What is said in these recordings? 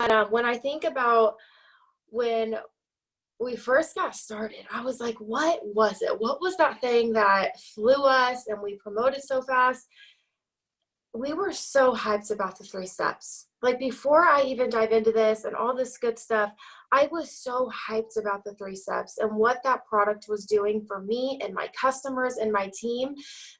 when I think about when we first got started, I was like, what was it? What was that thing that flew us and we promoted so fast? We were so hyped about the 3 steps. Like before I even dive into this and all this good stuff, I was so hyped about the 3 steps and what that product was doing for me and my customers and my team,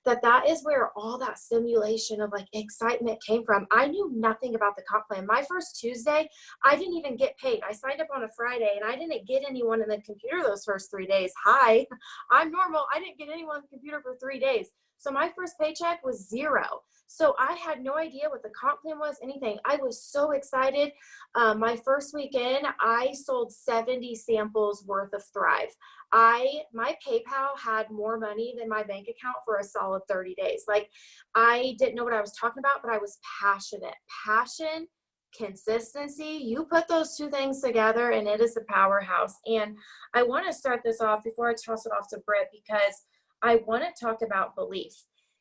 that is where all that stimulation of like excitement came from. I knew nothing about the comp plan. My first Tuesday, I didn't even get paid. I signed up on a Friday and I didn't get anyone in the computer those first 3 days. Hi, I'm normal. I didn't get anyone in the computer for 3 days. So my first paycheck was 0. So I had no idea what the comp plan was, anything. I was so excited. My first weekend, I sold 70 samples worth of Thrive. My PayPal had more money than my bank account for a solid 30 days. Like I didn't know what I was talking about, but I was passionate. Passion, consistency, you put those 2 things together and it is a powerhouse. And I want to start this off before I toss it off to Britt, because I want to talk about belief.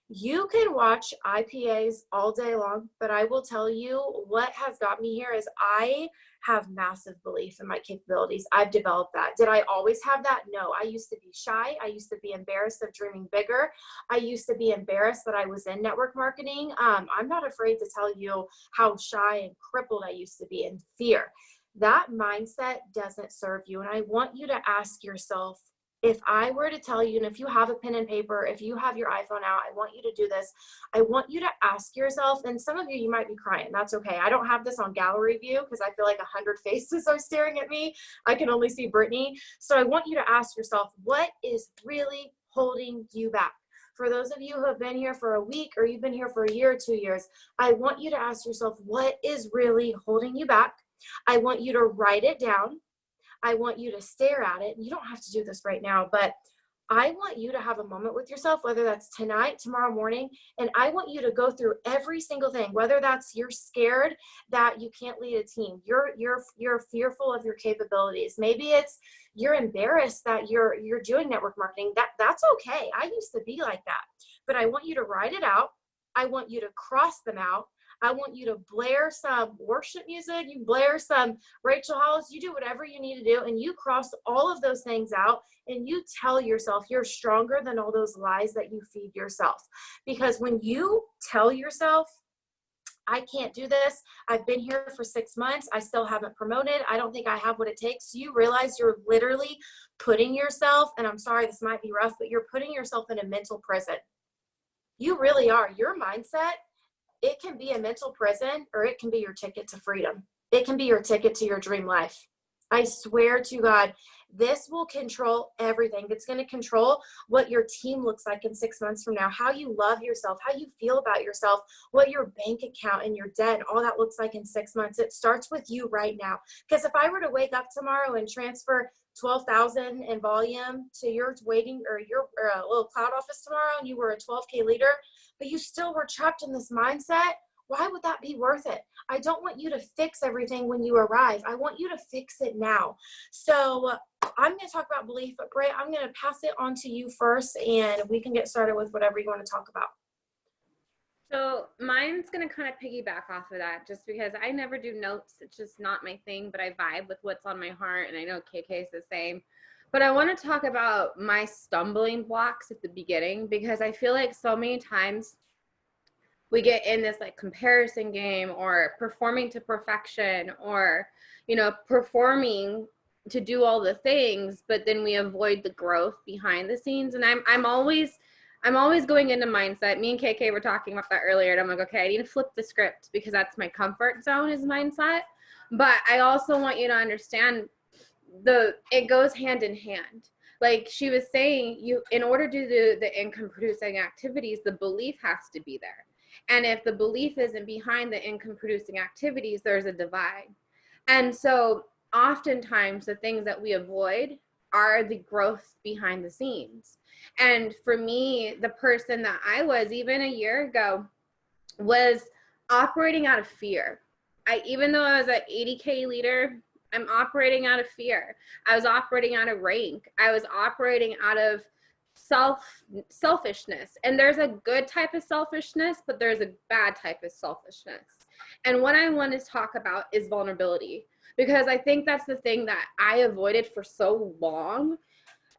You can watch IPAs all day long, but I will tell you what has got me here is I have massive belief in my capabilities. I've developed that. Did I always have that? No. I used to be shy. I used to be embarrassed of dreaming bigger. I used to be embarrassed that I was in network marketing. I'm not afraid to tell you how shy and crippled I used to be in fear. That mindset doesn't serve you. And I want you to ask yourself, if I were to tell you, and if you have a pen and paper, if you have your iPhone out, I want you to do this. I want you to ask yourself, and some of you might be crying. That's okay. I don't have this on gallery view because I feel like 100 faces are staring at me. I can only see Brittany. So I want you to ask yourself, what is really holding you back? For those of you who have been here for a week or you've been here for a year or 2 years, I want you to ask yourself, what is really holding you back? I want you to write it down. I want you to stare at it. You don't have to do this right now, but I want you to have a moment with yourself, whether that's tonight, tomorrow morning, and I want you to go through every single thing, whether that's you're scared that you can't lead a team, you're fearful of your capabilities. Maybe it's you're embarrassed that you're doing network marketing. That's okay. I used to be like that, but I want you to write it out. I want you to cross them out. I want you to blare some worship music. You blare some Rachel Hollis. You do whatever you need to do, and you cross all of those things out, and you tell yourself you're stronger than all those lies that you feed yourself. Because when you tell yourself, I can't do this, I've been here for 6 months, I still haven't promoted, I don't think I have what it takes, you realize you're literally putting yourself, and I'm sorry, this might be rough, but you're putting yourself in a mental prison. You really are. Your mindset, it can be a mental prison or it can be your ticket to freedom. It can be your ticket to your dream life. I swear to God, this will control everything. It's going to control what your team looks like in 6 months from now, how you love yourself, how you feel about yourself, what your bank account and your debt, all that looks like in 6 months. It starts with you right now. Because if I were to wake up tomorrow and transfer 12,000 in volume to your waiting or your little cloud office tomorrow, and you were a 12K leader, but you still were trapped in this mindset, why would that be worth it? I don't want you to fix everything when you arrive. I want you to fix it now. So I'm going to talk about belief, but Bray, I'm going to pass it on to you first, and we can get started with whatever you want to talk about. So mine's going to kind of piggyback off of that, just because I never do notes. It's just not my thing, but I vibe with what's on my heart, and I know KK is the same. But I want to talk about my stumbling blocks at the beginning, because I feel like so many times we get in this like comparison game, or performing to perfection, or, performing to do all the things, but then we avoid the growth behind the scenes. And I'm always going into mindset. Me and KK were talking about that earlier, and I'm like, okay, I need to flip the script, because that's my comfort zone is mindset. But I also want you to understand it goes hand in hand. Like she was saying, in order to do the income producing activities, the belief has to be there. And if the belief isn't behind the income producing activities, there's a divide. And so oftentimes the things that we avoid are the growth behind the scenes. And for me, the person that I was even a year ago was operating out of fear. Even though I was an 80K leader, I'm operating out of fear. I was operating out of rank. I was operating out of selfishness. And there's a good type of selfishness, but there's a bad type of selfishness. And what I want to talk about is vulnerability, because I think that's the thing that I avoided for so long.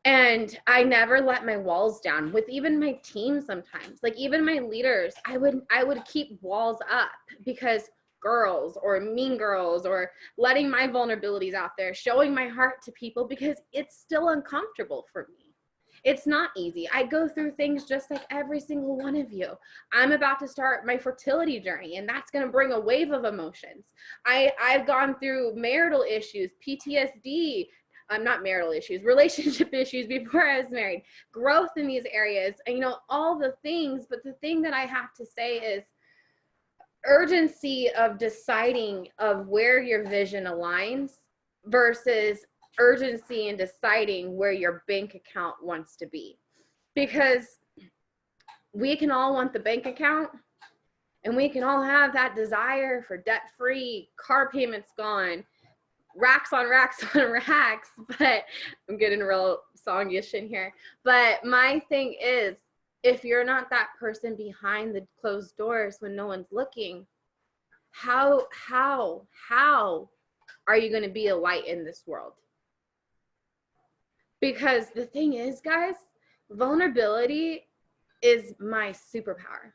And I never let my walls down with even my team sometimes. Like even my leaders, I would keep walls up because girls or mean girls, or letting my vulnerabilities out there, showing my heart to people, because it's still uncomfortable for me. It's not easy. I go through things just like every single one of you. I'm about to start my fertility journey, and that's going to bring a wave of emotions. I've gone through marital issues, PTSD, not marital issues, relationship issues before I was married, growth in these areas, and you know, all the things. But the thing that I have to say is urgency of deciding of where your vision aligns versus urgency in deciding where your bank account wants to be. Because we can all want the bank account, and we can all have that desire for debt-free, car payments gone, racks on racks on racks. But I'm getting real songish in here. But my thing is, if you're not that person behind the closed doors when no one's looking, how are you going to be a light in this world? Because the thing is, guys, vulnerability is my superpower.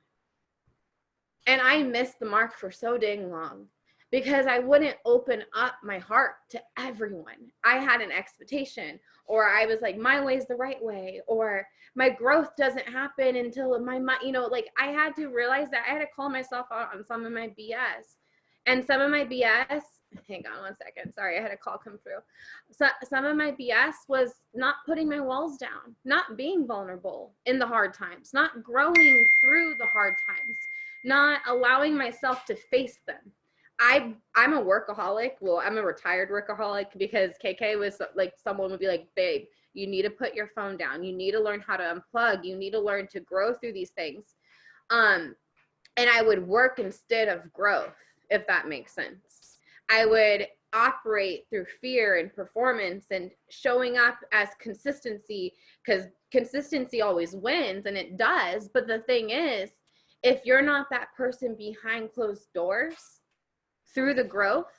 And I missed the mark for so dang long because I wouldn't open up my heart to everyone. I had an expectation, or I was like, my way is the right way, or my growth doesn't happen until my, you know, like I had to realize that I had to call myself out on some of my BS. And some of my BS, hang on one second, sorry, I had a call come through. So some of my BS was not putting my walls down, not being vulnerable in the hard times, not growing through the hard times, not allowing myself to face them. I'm a workaholic. Well, I'm a retired workaholic, because KK was like, someone would be like, babe, you need to put your phone down. You need to learn how to unplug. You need to learn to grow through these things. And I would work instead of growth, if that makes sense. I would operate through fear and performance and showing up as consistency, because consistency always wins, and it does. But the thing is, if you're not that person behind closed doors through the growth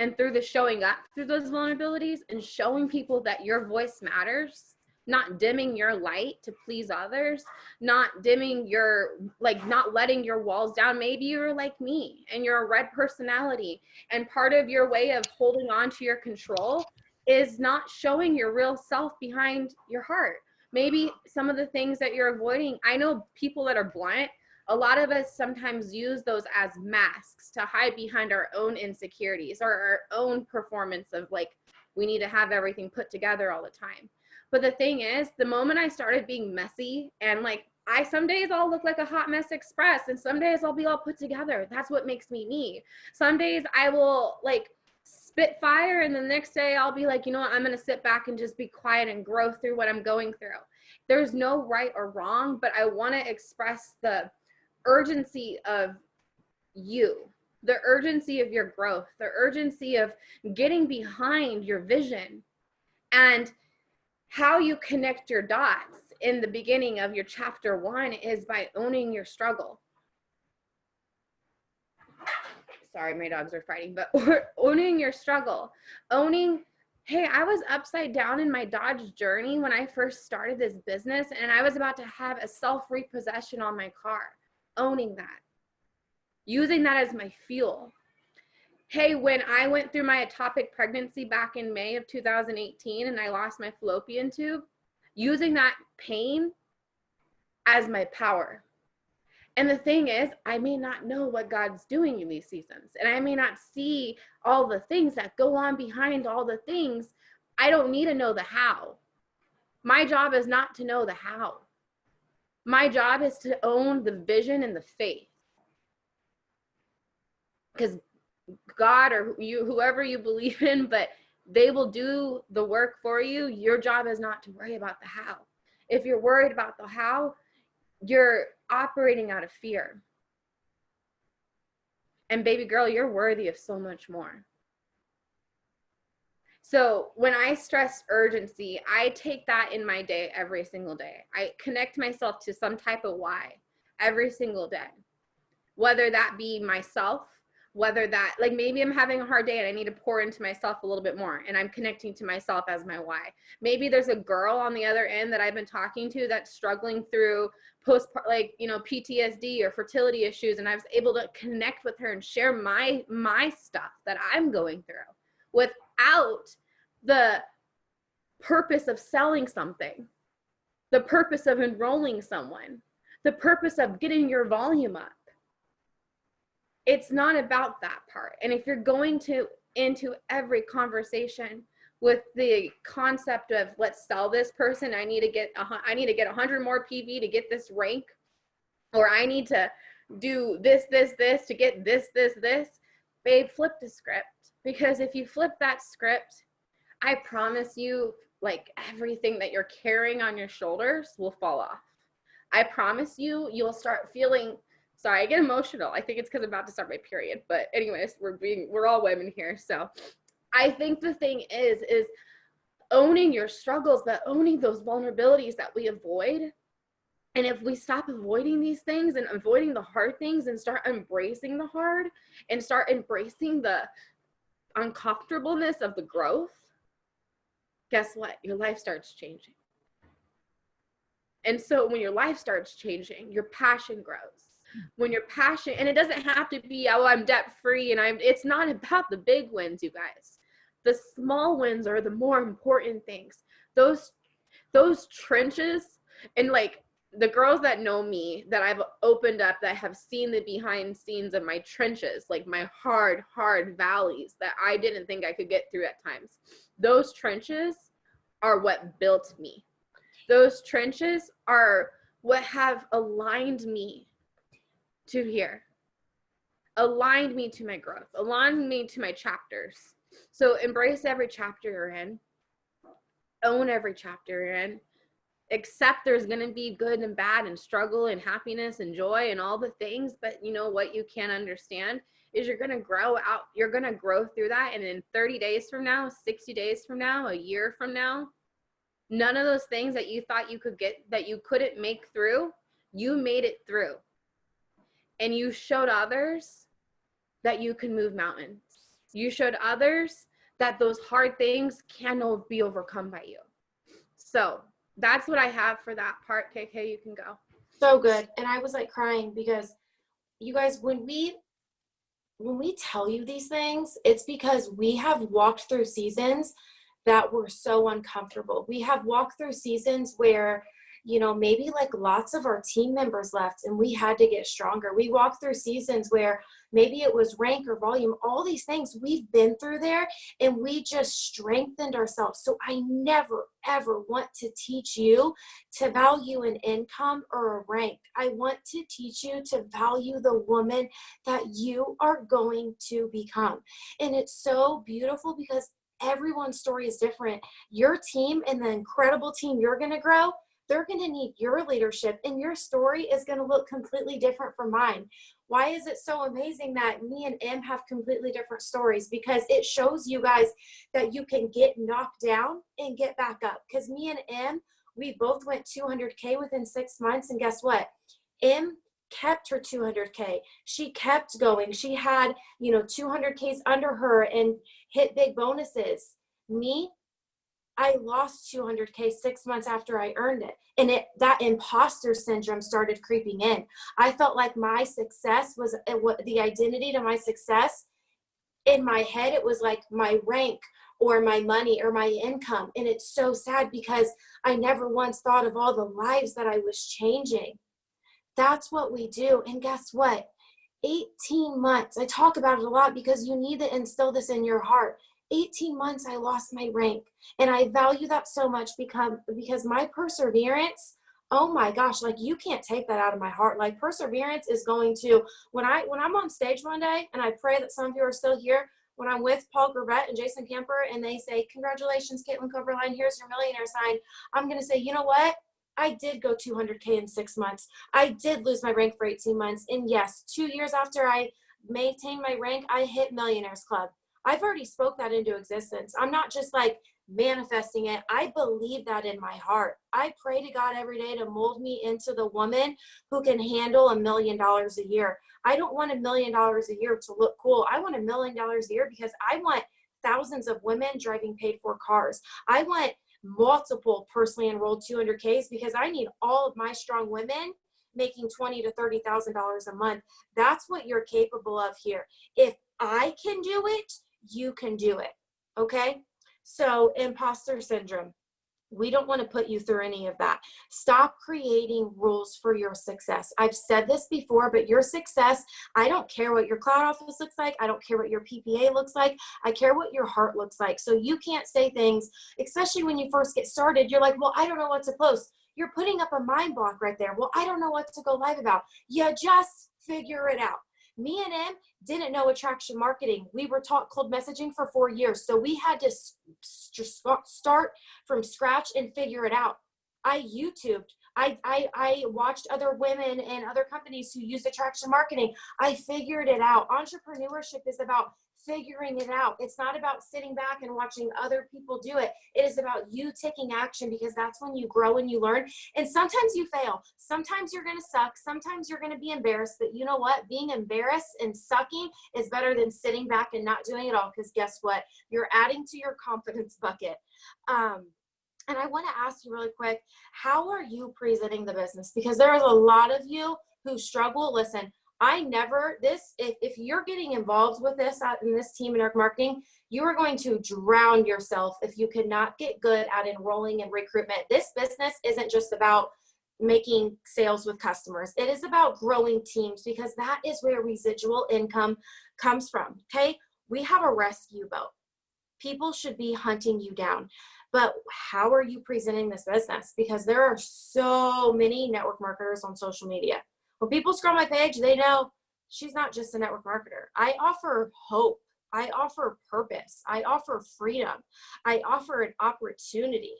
and through the showing up through those vulnerabilities and showing people that your voice matters, not dimming your light to please others, not dimming your, like, not letting your walls down. Maybe you're like me and you're a red personality, and part of your way of holding on to your control is not showing your real self behind your heart. Maybe some of the things that you're avoiding, I know people that are blunt, a lot of us sometimes use those as masks to hide behind our own insecurities or our own performance of like, we need to have everything put together all the time. But the thing is, the moment I started being messy and like, some days I'll look like a hot mess express, and some days I'll be all put together. That's what makes me me. Some days I will like spit fire, and the next day I'll be like, you know what, I'm going to sit back and just be quiet and grow through what I'm going through. There's no right or wrong, but I want to express the urgency of you, the urgency of your growth, the urgency of getting behind your vision, and how you connect your dots in the beginning of your chapter 1 is by owning your struggle. Sorry, my dogs are fighting, but owning your struggle, owning, hey, I was upside down in my Dodge Journey when I first started this business, and I was about to have a self-repossession on my car. Owning that, using that as my fuel. Hey, when I went through my ectopic pregnancy back in May of 2018 and I lost my fallopian tube, using that pain as my power. And the thing is, I may not know what God's doing in these seasons, and I may not see all the things that go on behind all the things. I don't need to know the how. My job is not to know the how. My job is to own the vision and the faith. Because God or you, whoever you believe in, but they will do the work for you. Your job is not to worry about the how. If you're worried about the how, you're operating out of fear. And baby girl, you're worthy of so much more. So when I stress urgency, I take that in my day every single day. I connect myself to some type of why every single day, whether that be myself, whether that, like, maybe I'm having a hard day and I need to pour into myself a little bit more, and I'm connecting to myself as my why. Maybe there's a girl on the other end that I've been talking to that's struggling through PTSD or fertility issues, and I was able to connect with her and share my stuff that I'm going through without the purpose of selling something, the purpose of enrolling someone, the purpose of getting your volume up. It's not about that part. And if you're going into every conversation with the concept of, let's sell this person, I need to get 100 more PV to get this rank, or I need to do this to get this, babe, flip the script. Because if you flip that script, I promise you, like, everything that you're carrying on your shoulders will fall off. I promise you, you'll start feeling, sorry, I get emotional. I think it's because I'm about to start my period. But anyways, we're all women here. So I think the thing is owning your struggles, but owning those vulnerabilities that we avoid. And if we stop avoiding these things and avoiding the hard things and start embracing the hard and start embracing the uncomfortableness of the growth, guess what? Your life starts changing. And so when your life starts changing, your passion grows. When your passion, and it doesn't have to be, oh, I'm debt free, and it's not about the big wins, you guys. The small wins are the more important things. Those trenches, and like the girls that know me, that I've opened up, that have seen the behind scenes of my trenches, like my hard valleys that I didn't think I could get through at times. Those trenches are what built me. Those trenches are what have aligned me to here, aligned me to my growth, aligned me to my chapters. So embrace every chapter you're in, own every chapter you're in, accept there's going to be good and bad and struggle and happiness and joy and all the things. But you know what you can't understand is you're going to grow out, you're going to grow through that. And in 30 days from now, 60 days from now, a year from now, none of those things that you thought you could get, that you couldn't make through, you made it through. And you showed others that you can move mountains. You showed others that those hard things can be overcome by you. So that's what I have for that part. KK, you can go. So good. And I was like crying because you guys, when we tell you these things, it's because we have walked through seasons that were so uncomfortable. We have walked through seasons where, you know, maybe like lots of our team members left and we had to get stronger. We walked through seasons where maybe it was rank or volume, all these things we've been through there, and we just strengthened ourselves. So I never, ever want to teach you to value an income or a rank. I want to teach you to value the woman that you are going to become. And it's so beautiful because everyone's story is different. Your team and the incredible team you're going to grow, they're going to need your leadership, and your story is going to look completely different from mine. Why is it so amazing that me and Em have completely different stories? Because it shows you guys that you can get knocked down and get back up. Because me and Em, we both went 200K within 6 months, and guess what? Em kept her 200K. She kept going. She had, 200Ks under her and hit big bonuses. Me, I lost 200K 6 months after I earned it. And that imposter syndrome started creeping in. I felt like my success was the identity to my success. In my head, it was like my rank or my money or my income. And it's so sad because I never once thought of all the lives that I was changing. That's what we do. And guess what? 18 months. I talk about it a lot because you need to instill this in your heart. 18 months I lost my rank, and I value that so much because my perseverance, oh my gosh, like you can't take that out of my heart. Like perseverance is going to, when I'm on stage one day, and I pray that some of you are still here, when I'm with Paul Gravett and Jason Camper and they say, congratulations, Caitlin Coverline, here's your millionaire sign. I'm going to say, you know what? I did go 200K in 6 months. I did lose my rank for 18 months. And yes, 2 years after I maintained my rank, I hit Millionaires Club. I've already spoke that into existence. I'm not just like manifesting it. I believe that in my heart. I pray to God every day to mold me into the woman who can handle $1 million a year. I don't want $1 million a year to look cool. I want $1 million a year because I want thousands of women driving paid for cars. I want multiple personally enrolled 200Ks because I need all of my strong women making $20,000 to $30,000 a month. That's what you're capable of here. If I can do it, you can do it. Okay? So imposter syndrome. We don't want to put you through any of that. Stop creating rules for your success. I've said this before, but your success, I don't care what your cloud office looks like. I don't care what your PPA looks like. I care what your heart looks like. So you can't say things, especially when you first get started. You're like, well, I don't know what to post. You're putting up a mind block right there. Well, I don't know what to go live about. You just figure it out. Me and him didn't know attraction marketing. We were taught cold messaging for 4 years. So we had to start from scratch and figure it out. I YouTubed. I watched other women and other companies who used attraction marketing. I figured it out. Entrepreneurship is about figuring it out. It's not about sitting back and watching other people do it. It is about you taking action, because that's when you grow and you learn. And sometimes you fail. Sometimes you're going to suck. Sometimes you're going to be embarrassed. But you know what? Being embarrassed and sucking is better than sitting back and not doing it all, because guess what? You're adding to your confidence bucket. And I want to ask you really quick, how are you presenting the business? Because there is a lot of you who struggle. Listen, if you're getting involved with this in this team in network marketing, you are going to drown yourself if you cannot get good at enrolling in recruitment. This business isn't just about making sales with customers. It is about growing teams, because that is where residual income comes from. Okay. We have a rescue boat. People should be hunting you down. But how are you presenting this business? Because there are so many network marketers on social media. When people scroll my page, they know she's not just a network marketer. I offer hope. I offer purpose. I offer freedom. I offer an opportunity.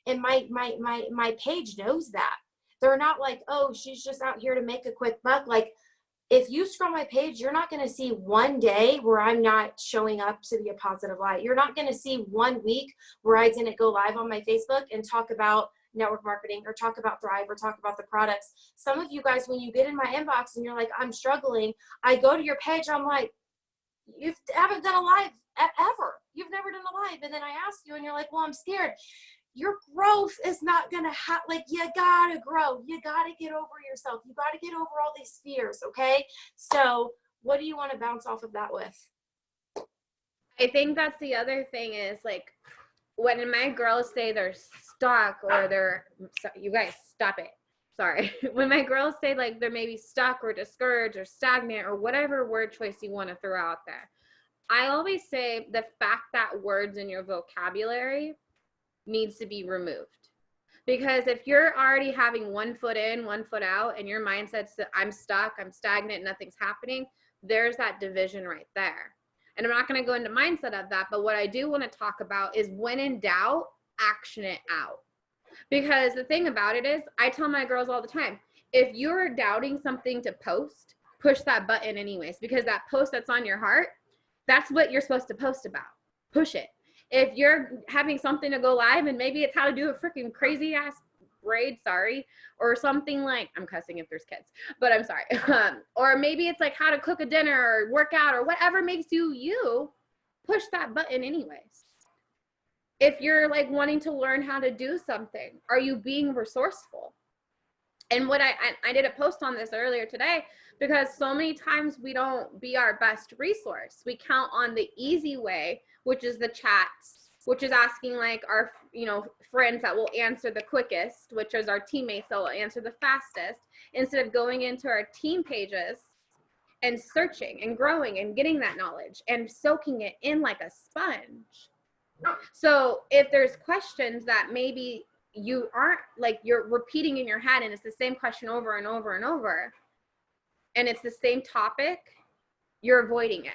And my page knows that. They're not like, oh, she's just out here to make a quick buck. Like, if you scroll my page, you're not going to see one day where I'm not showing up to be a positive light. You're not going to see 1 week where I didn't go live on my Facebook and talk about network marketing or talk about Thrive or talk about the products. Some of you guys, when you get in my inbox and you're like, I'm struggling, I go to your page, I'm like, you haven't done a live ever. You've never done a live. And then I ask you and you're like, well, I'm scared. Your growth is not going to happen. Like, you got to grow. You got to get over yourself. You got to get over all these fears. Okay. So what do you want to bounce off of that with? I think that's the other thing is, like, when my girls say they're stuck or you guys stop it. Sorry. When my girls say like they're maybe stuck or discouraged or stagnant or whatever word choice you want to throw out there, I always say the fact that words in your vocabulary needs to be removed. Because if you're already having 1 foot in, 1 foot out, and your mindset's that I'm stuck, I'm stagnant, nothing's happening, there's that division right there. And I'm not going to go into mindset of that, but what I do want to talk about is, when in doubt, action it out. Because the thing about it is, I tell my girls all the time, if you're doubting something to post, push that button anyways, because that post that's on your heart, that's what you're supposed to post about. Push it. If you're having something to go live and maybe it's how to do a freaking crazy ass braid, or something like, I'm cussing if there's kids, but I'm sorry. Or maybe it's like how to cook a dinner or work out or whatever makes you, push that button anyways. If you're like wanting to learn how to do something, are you being resourceful? And what I did a post on this earlier today, because so many times we don't be our best resource. We count on the easy way, which is the chats, which is asking like our, friends that will answer the quickest, which is our teammates that will answer the fastest, instead of going into our team pages and searching and growing and getting that knowledge and soaking it in like a sponge. So if there's questions that maybe you aren't, like, you're repeating in your head and it's the same question over and over and over, and it's the same topic, you're avoiding it.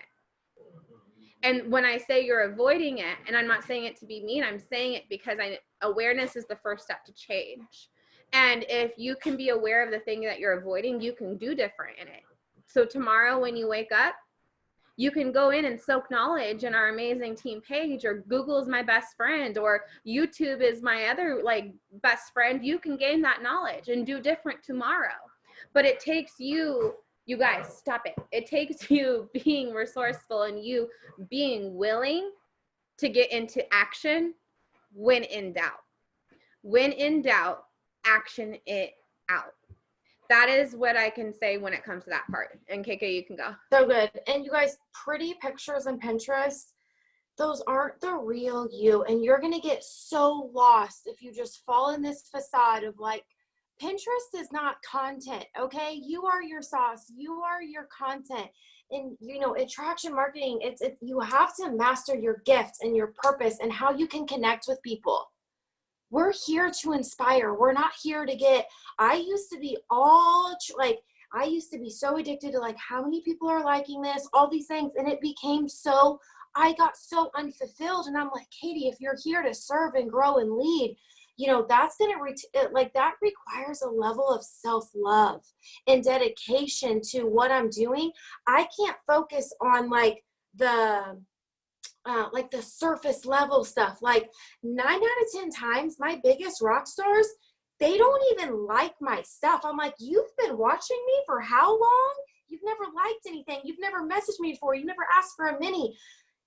And when I say you're avoiding it, and I'm not saying it to be mean, I'm saying it because awareness is the first step to change. And if you can be aware of the thing that you're avoiding, you can do different in it. So tomorrow when you wake up, You can go in and soak knowledge in our amazing team page, or Google is my best friend, or YouTube is my other like best friend. You can gain that knowledge and do different tomorrow. But it takes you, you guys, stop it. It takes you being resourceful and you being willing to get into action when in doubt. When in doubt, action it out. That is what I can say when it comes to that part. And KK, you can go. So good. And you guys, pretty pictures on Pinterest, those aren't the real you. And you're going to get so lost if you just fall in this facade of like, Pinterest is not content, okay? You are your sauce. You are your content. And, you know, attraction marketing, it's you have to master your gifts and your purpose and how you can connect with people. We're here to inspire. We're not here to get, I used to be I used to be so addicted to like, how many people are liking this, all these things. And it became so, I got so unfulfilled. And I'm like, Katie, if you're here to serve and grow and lead, you know, that's going to, that requires a level of self-love and dedication to what I'm doing. I can't focus on like the surface level stuff. Like 9 out of 10 times, my biggest rock stars, they don't even like my stuff. I'm like, you've been watching me for how long? You've never liked anything. You've never messaged me before. You never asked for a mini.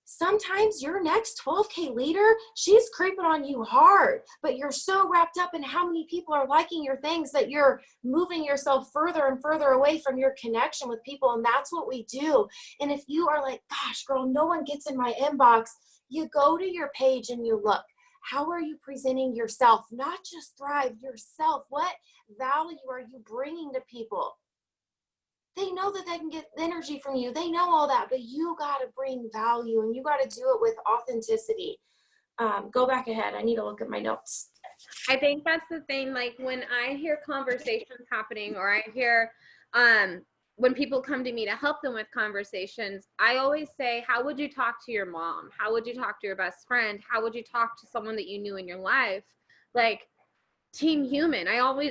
Sometimes your next 12K leader, she's creeping on you hard, but you're so wrapped up in how many people are liking your things that you're moving yourself further and further away from your connection with people. And that's what we do. And if you are like, gosh, girl, no one gets in my inbox, you go to your page and you look, how are you presenting yourself? Not just Thrive, yourself. What value are you bringing to people? They know that they can get energy from you. They know all that, but you got to bring value and you got to do it with authenticity. Go back ahead. I need to look at my notes. I think that's the thing. Like when I hear conversations happening, or I hear when people come to me to help them with conversations, I always say, how would you talk to your mom? How would you talk to your best friend? How would you talk to someone that you knew in your life? Like team human.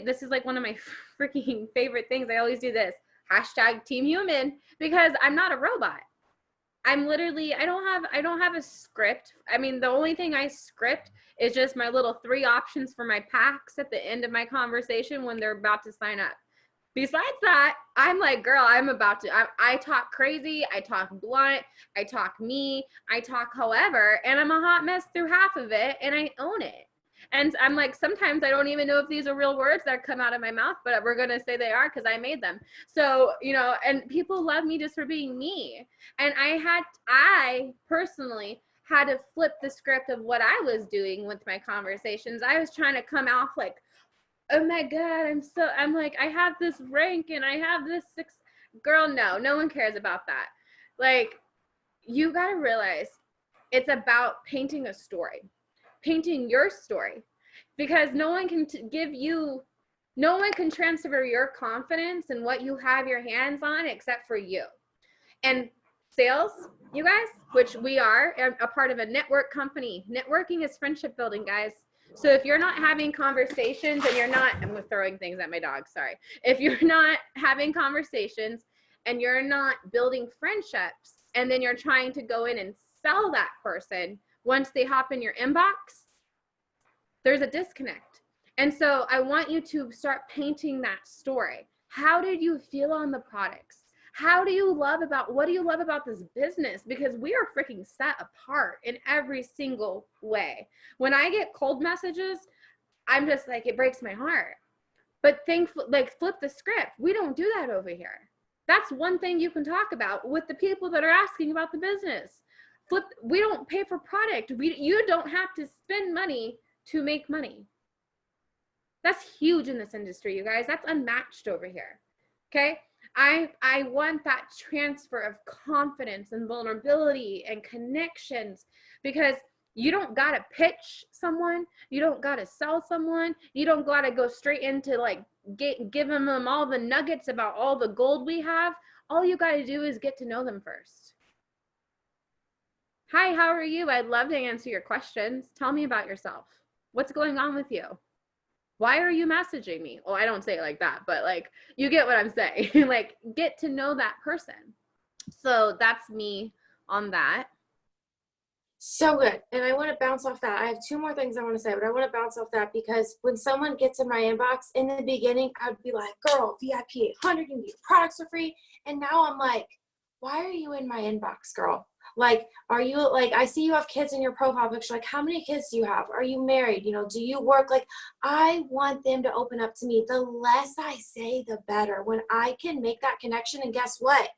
This is like one of my freaking favorite things. I always do this. Hashtag team human, because I'm not a robot. I'm literally, I don't have a script. I mean, the only thing I script is just my little 3 options for my packs at the end of my conversation when they're about to sign up. Besides that, I'm like, girl, I talk crazy, I talk blunt, I talk me, I talk however, and I'm a hot mess through half of it, and I own it. And I'm like, sometimes I don't even know if these are real words that come out of my mouth, but we're going to say they are because I made them. So, you know, and people love me just for being me. And I personally had to flip the script of what I was doing with my conversations. I was trying to come off like, oh my God, I'm like, I have this rank and I have this 6. Girl, no one cares about that. Like, you got to realize it's about painting a story. Painting your story, because no one can transfer your confidence and what you have your hands on except for you. And sales, you guys, which we are a part of a network company. Networking is friendship building, guys. So if you're not having conversations and I'm throwing things at my dog, sorry. If you're not having conversations and you're not building friendships, and then you're trying to go in and sell that person, once they hop in your inbox, there's a disconnect. And so I want you to start painting that story. How did you feel on the products? What do you love about this business? Because we are freaking set apart in every single way. When I get cold messages, I'm just like, it breaks my heart. But flip the script. We don't do that over here. That's one thing you can talk about with the people that are asking about the business. We don't pay for product. You don't have to spend money to make money. That's huge in this industry, you guys. That's unmatched over here. Okay? I want that transfer of confidence and vulnerability and connections, because you don't got to pitch someone. You don't got to sell someone. You don't got to go straight into like giving them all the nuggets about all the gold we have. All you got to do is get to know them first. Hi, how are you? I'd love to answer your questions. Tell me about yourself. What's going on with you? Why are you messaging me? Well, I don't say it like that, but like, you get what I'm saying. Like, get to know that person. So that's me on that. So good. And I want to bounce off that. I have two more things I want to say, but I want to bounce off that because when someone gets in my inbox in the beginning, I'd be like, girl, VIP 800, you can get your products for free. And now I'm like, why are you in my inbox, girl? Like, are you like, I see you have kids in your profile picture. Like, how many kids do you have? Are you married? You know, do you work? Like, I want them to open up to me. The less I say, the better. When I can make that connection, and guess what?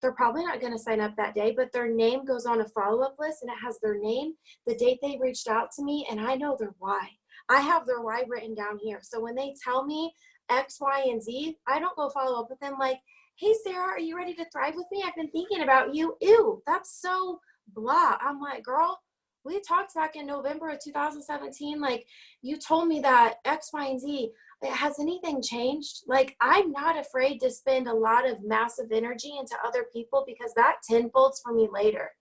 They're probably not going to sign up that day, but their name goes on a follow-up list and it has their name, the date they reached out to me, and I know their why. I have their why written down here. So when they tell me X, Y, and Z, I don't go follow up with them like, hey, Sarah, are you ready to thrive with me? I've been thinking about you. Ew, that's so blah. I'm like, girl, we talked back in November of 2017. Like, you told me that X, Y, and Z. Has anything changed? Like, I'm not afraid to spend a lot of massive energy into other people because that tenfolds for me later.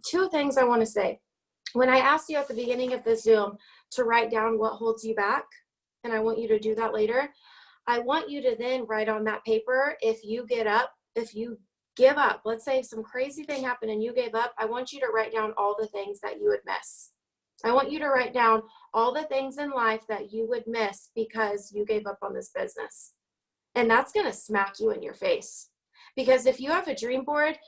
Two things I want to say. When I asked you at the beginning of this Zoom to write down what holds you back, and I want you to do that later, I want you to then write on that paper, if you give up, let's say some crazy thing happened and you gave up, I want you to write down all the things that you would miss. I want you to write down all the things in life that you would miss because you gave up on this business. And that's going to smack you in your face. Because if you have a dream board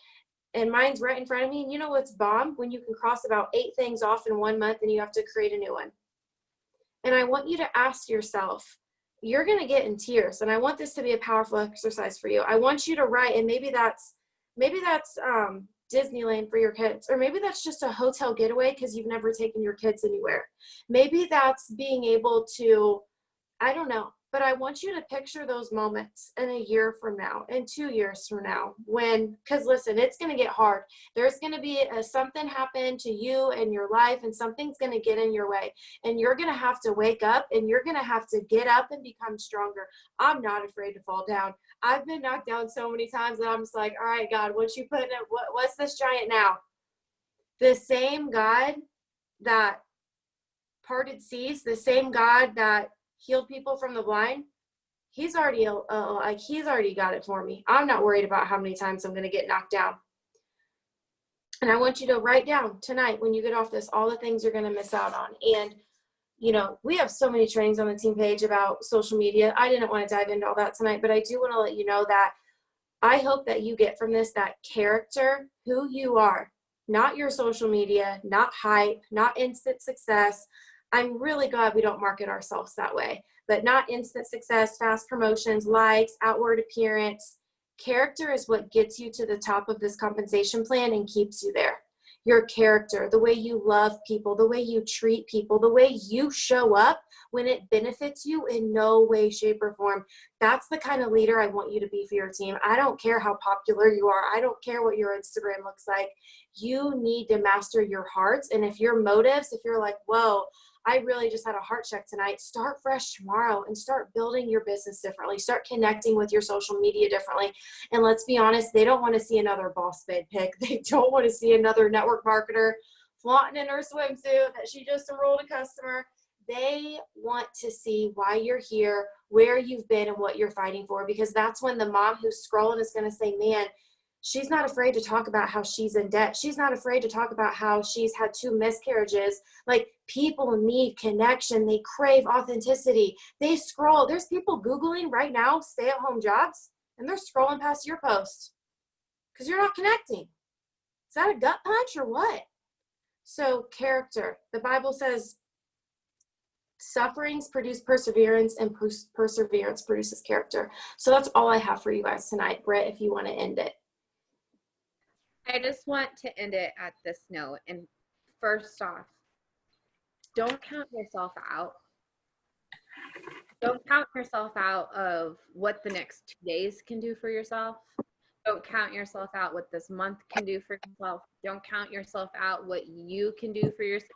and mine's right in front of me, and you know what's bomb? When you can cross about 8 things off in 1 month and you have to create a new one. And I want you to ask yourself, you're going to get in tears. And I want this to be a powerful exercise for you. I want you to write, and maybe that's Disneyland for your kids, or maybe that's just a hotel getaway because you've never taken your kids anywhere. Maybe that's being able to, I don't know, but I want you to picture those moments in a year from now, in 2 years from now, because listen, it's going to get hard. There's going to be something happen to you in your life, and something's going to get in your way, and you're going to have to wake up, and you're going to have to get up and become stronger. I'm not afraid to fall down. I've been knocked down so many times that I'm just like, all right, God, what you put in it? What's this giant now? The same God that parted seas, the same God that healed people from the blind, he's already got it for me. I'm not worried about how many times I'm going to get knocked down. And I want you to write down tonight when you get off this all the things you're going to miss out on. And you know, we have so many trainings on the team page about social media. I didn't want to dive into all that tonight, but I do want to let you know that I hope that you get from this that character, who you are, not your social media, not hype, not instant success. I'm really glad we don't market ourselves that way, but not instant success, fast promotions, likes, outward appearance. Character is what gets you to the top of this compensation plan and keeps you there. Your character, the way you love people, the way you treat people, the way you show up when it benefits you in no way, shape, or form. That's the kind of leader I want you to be for your team. I don't care how popular you are. I don't care what your Instagram looks like. You need to master your hearts. And if your motives, if you're like, whoa, I really just had a heart check tonight, start fresh tomorrow and start building your business differently. Start connecting with your social media differently. And let's be honest, they don't want to see another boss babe pic. They don't want to see another network marketer flaunting in her swimsuit that she just enrolled a customer. They want to see why you're here, where you've been, and what you're fighting for, because that's when the mom who's scrolling is going to say, man, she's not afraid to talk about how she's in debt. She's not afraid to talk about how she's had 2 miscarriages. Like, people need connection. They crave authenticity. They scroll. There's people Googling right now stay-at-home jobs, and they're scrolling past your post because you're not connecting. Is that a gut punch or what? So character. The Bible says sufferings produce perseverance, and perseverance produces character. So that's all I have for you guys tonight. Britt, if you want to end it. I just want to end it at this note. And first off, don't count yourself out. Don't count yourself out of what the next 2 days can do for yourself. Don't count yourself out what this month can do for yourself. Don't count yourself out what you can do for yourself.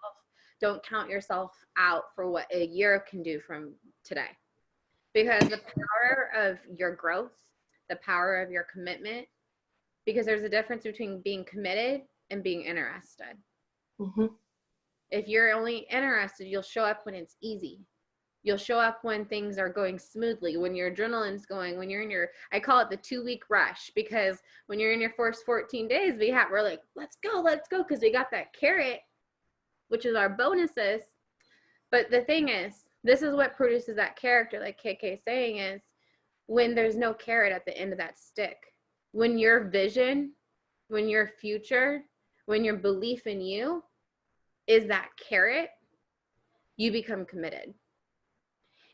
Don't count yourself out for what a year can do from today. Because the power of your growth, the power of your commitment, because there's a difference between being committed and being interested. Mm-hmm. If you're only interested, you'll show up when it's easy. You'll show up when things are going smoothly, when your adrenaline's going, when you're in your, I call it the 2-week rush, because when you're in your first 14 days, we're like, let's go, because we got that carrot, which is our bonuses. But the thing is, this is what produces that character, like KK is saying, is when there's no carrot at the end of that stick. When your vision, when your future, when your belief in you is that carrot, you become committed.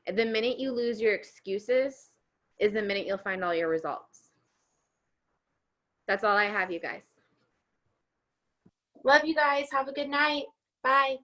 And the minute you lose your excuses is the minute you'll find all your results. That's all I have, you guys. Love you guys. Have a good night. Bye.